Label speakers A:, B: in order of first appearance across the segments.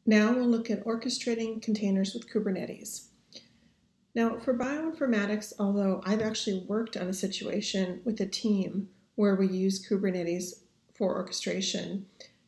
A: Now we'll look at orchestrating containers with Kubernetes. Now for bioinformatics, although I've actually worked on a situation with a team where we use Kubernetes for orchestration,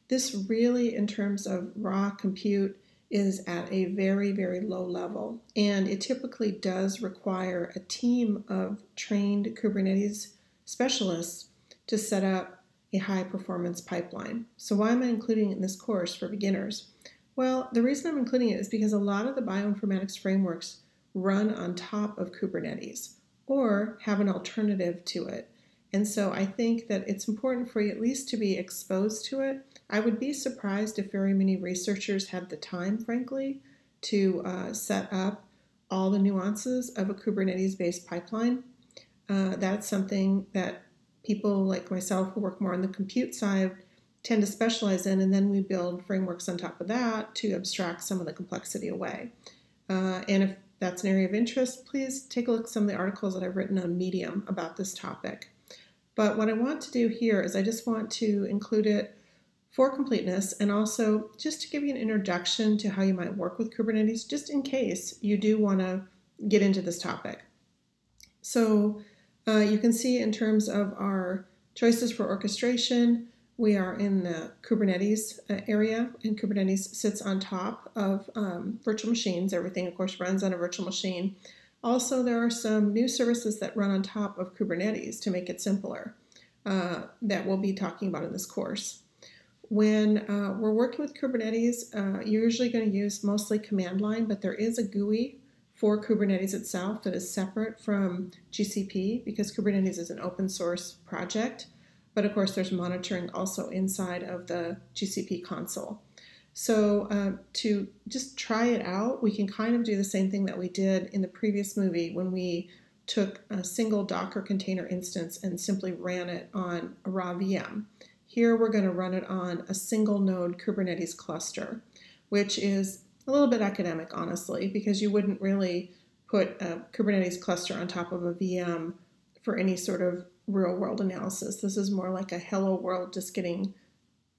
A: this really, in terms of raw compute, is at a very, very low level. And it typically does require a team of trained Kubernetes specialists to set up a high performance pipeline. So why am I including it in this course for beginners? Well, the reason I'm including it is because a lot of the bioinformatics frameworks run on top of Kubernetes or have an alternative to it. And so I think that it's important for you at least to be exposed to it. I would be surprised if very many researchers had the time, frankly, to set up all the nuances of a Kubernetes-based pipeline. That's something that people like myself who work more on the compute side tend to specialize in, and then we build frameworks on top of that to abstract some of the complexity away. And if that's an area of interest, please take a look at some of the articles that I've written on Medium about this topic. But what I want to do here is I just want to include it for completeness and also just to give you an introduction to how you might work with Kubernetes, just in case you do want to get into this topic. So you can see in terms of our choices for orchestration, we are in the Kubernetes area, and Kubernetes sits on top of virtual machines. Everything, of course, runs on a virtual machine. Also, there are some new services that run on top of Kubernetes to make it simpler that we'll be talking about in this course. When we're working with Kubernetes, you're usually going to use mostly command line, but there is a GUI for Kubernetes itself that is separate from GCP because Kubernetes is an open source project. But of course, there's monitoring also inside of the GCP console. So to just try it out, we can kind of do the same thing that we did in the previous movie when we took a single Docker container instance and simply ran it on a raw VM. Here we're going to run it on a single node Kubernetes cluster, which is a little bit academic, honestly, because you wouldn't really put a Kubernetes cluster on top of a VM for any sort of real world analysis. This is more like a hello world, just getting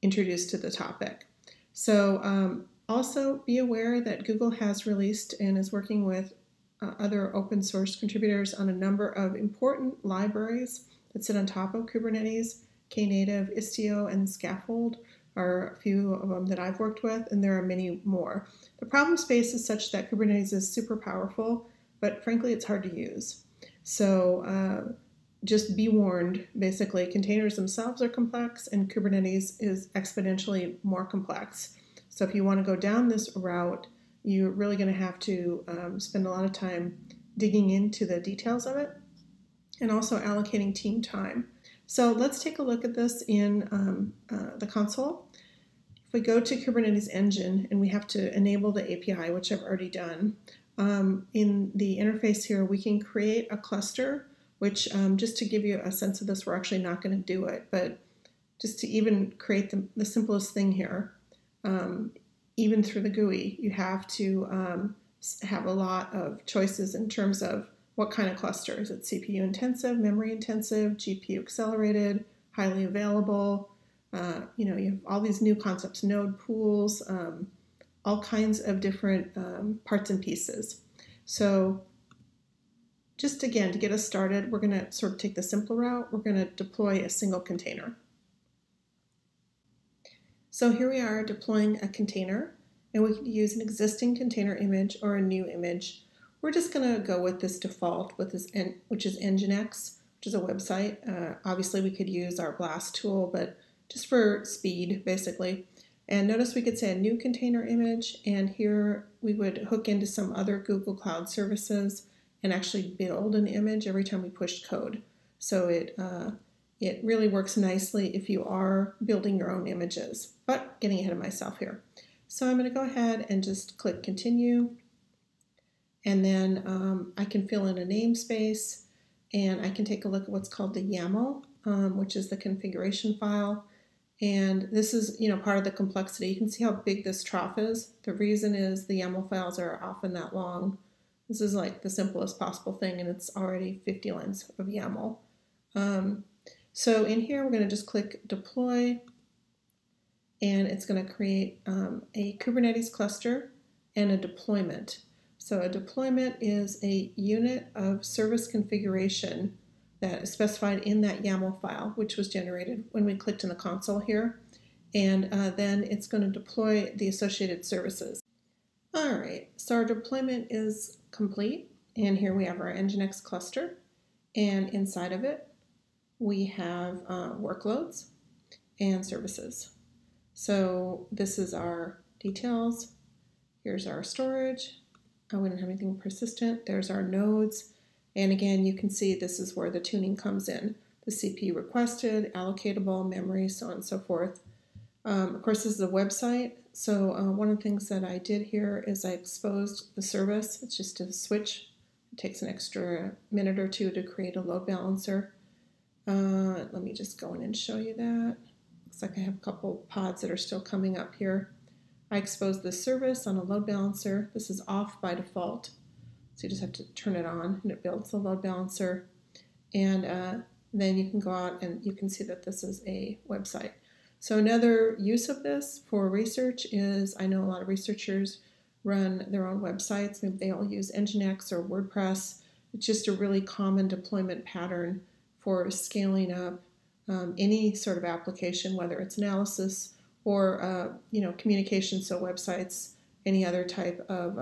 A: introduced to the topic. So also be aware that Google has released and is working with other open source contributors on a number of important libraries that sit on top of Kubernetes. Knative, Istio, and Scaffold are a few of them that I've worked with, and there are many more. The problem space is such that Kubernetes is super powerful, but frankly, it's hard to use. So just be warned, basically, containers themselves are complex, and Kubernetes is exponentially more complex. So if you want to go down this route, you're really going to have to spend a lot of time digging into the details of it and also allocating team time. So let's take a look at this in the console. If we go to Kubernetes engine and we have to enable the API, which I've already done, in the interface here, we can create a cluster, which just to give you a sense of this, we're actually not going to do it, but just to even create the simplest thing here, even through the GUI, you have to have a lot of choices in terms of what kind of cluster. Is it CPU intensive, memory intensive, GPU accelerated, highly available? You have all these new concepts, node pools, all kinds of different parts and pieces. So just again, to get us started, we're going to sort of take the simpler route. We're going to deploy a single container. So here we are deploying a container, and we can use an existing container image or a new image. We're just going to go with this default, which is Nginx, which is a website. Obviously, we could use our BLAST tool, but just for speed, basically. And notice we could say a new container image, and here we would hook into some other Google Cloud services and actually build an image every time we pushed code. So it really works nicely if you are building your own images, but getting ahead of myself here. So I'm going to go ahead and just click continue. And then I can fill in a namespace, and I can take a look at what's called the YAML, which is the configuration file. And this is, part of the complexity. You can see how big this trough is. The reason is the YAML files are often that long. This is like the simplest possible thing, and it's already 50 lines of YAML. So in here, we're going to just click deploy. and it's going to create a Kubernetes cluster and a deployment. So a deployment is a unit of service configuration that is specified in that YAML file, which was generated when we clicked in the console here. And then it's going to deploy the associated services. All right, so our deployment is complete. And here we have our Nginx cluster. And inside of it, we have workloads and services. So this is our details. Here's our storage. We don't have anything persistent. There's our nodes. And again, you can see this is where the tuning comes in. The CPU requested, allocatable, memory, so on and so forth. Of course, this is a website. So one of the things that I did here is I exposed the service. It's just a switch. It takes an extra minute or two to create a load balancer. Let me just go in and show you that. Looks like I have a couple pods that are still coming up here. I exposed this service on a load balancer. This is off by default. So you just have to turn it on and it builds the load balancer. And then you can go out and you can see that this is a website. So another use of this for research is, I know a lot of researchers run their own websites. Maybe they all use Nginx or WordPress. It's just a really common deployment pattern for scaling up any sort of application, whether it's analysis or communication, so websites, any other type of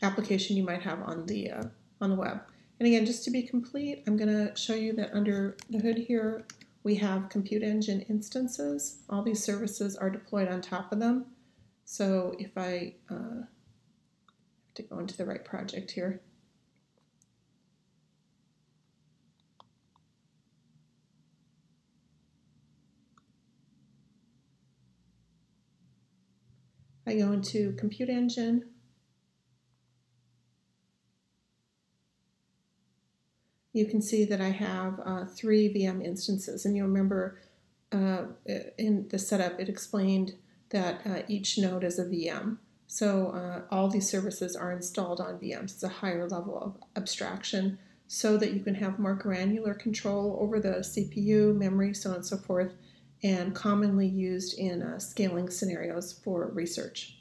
A: application you might have on the web. And again, just to be complete, I'm going to show you that under the hood here, we have Compute Engine instances. All these services are deployed on top of them. So if I have to go into the right project here. I go into Compute Engine. You can see that I have 3 VM instances, and you'll remember in the setup it explained that each node is a VM. So all these services are installed on VMs. It's a higher level of abstraction so that you can have more granular control over the CPU, memory, so on and so forth, and commonly used in scaling scenarios for research.